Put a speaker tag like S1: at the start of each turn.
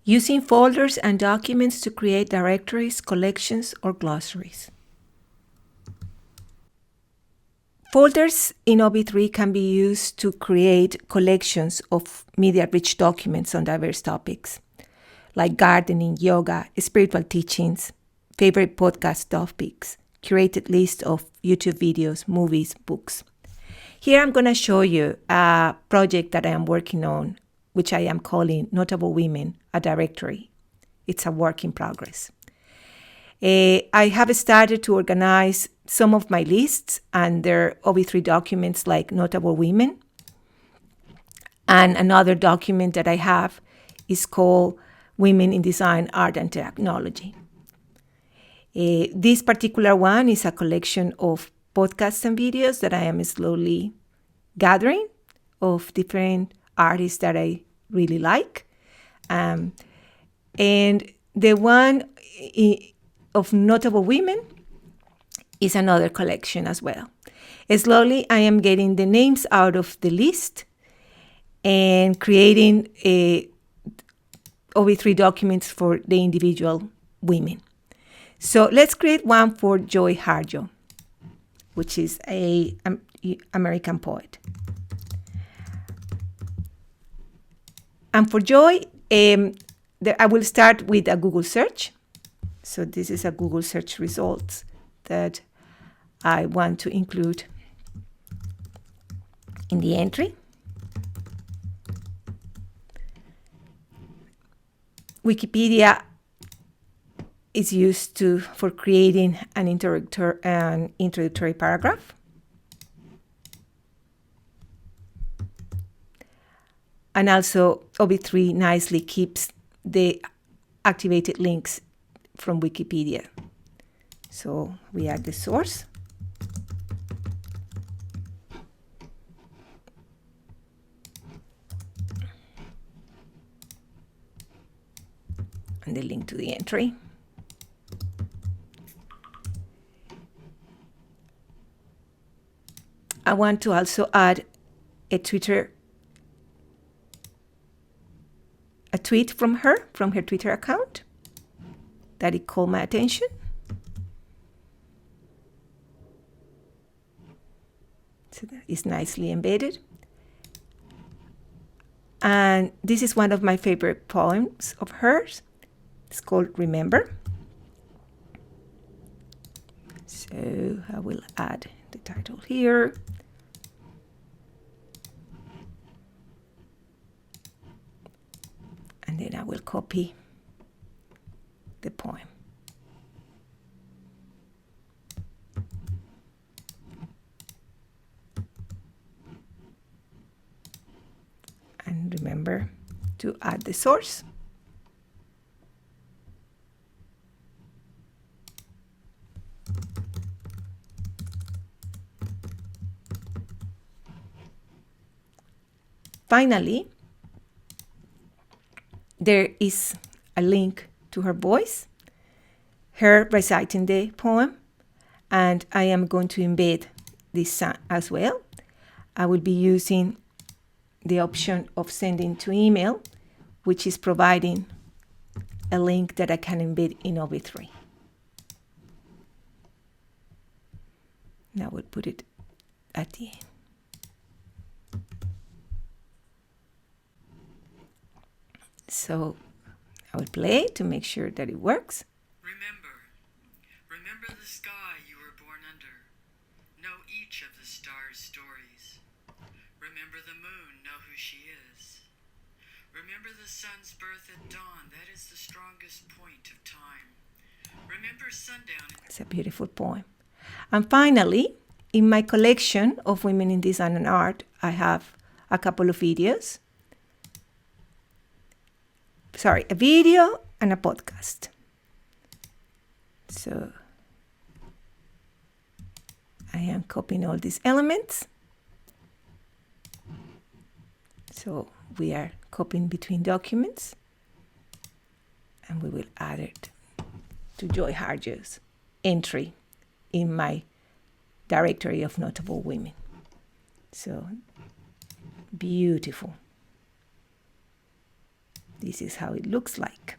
S1: Using folders and documents to create directories, collections, or glossaries. Folders in OB3 can be used to create collections of media-rich documents on diverse topics, like gardening, yoga, spiritual teachings, favorite podcast topics, curated list of YouTube videos, movies, books. Here I'm going to show you a project that I am working on, which I am calling Notable Women, a Directory. It's a work in progress. I have started to organize some of my lists and their OB3 documents like Notable Women. And another document that I have is called Women in Design, Art, and Technology. This particular one is a collection of podcasts and videos that I am slowly gathering of different artists that I really like. And the one of Notable Women is another collection as well. Slowly, I am getting the names out of the list and creating OB3 documents for the individual women. So let's create one for Joy Harjo, which is an American poet. And for Joy, I will start with a Google search. So this is a Google search results that I want to include in the entry. Wikipedia is used for creating an introductory paragraph. And also OB3 nicely keeps the activated links from Wikipedia. So we add the source. And the link to the entry. I want to also add a tweet from her Twitter account that it caught my attention. So that is nicely embedded. And this is one of my favorite poems of hers. It's called Remember. So I will add the title here. And then I will copy the poem. And remember to add the source. Finally, there is a link to her voice, her reciting the poem, and I am going to embed this as well. I will be using the option of sending to email, which is providing a link that I can embed in OB3. Now we'll put it at the end. So I will play to make sure that it works.
S2: Remember the sky you were born under. Know each of the stars' stories. Remember the moon, know who she is. Remember the sun's birth at dawn, that is the strongest point of time. Remember sundown.
S1: It's a beautiful poem. And finally, in my collection of Women in Design and Art, I have a couple of videos. A video and a podcast. So I am copying all these elements. So we are copying between documents. And we will add it to Joy Harjo's entry in my directory of notable women. So beautiful. This is how it looks like.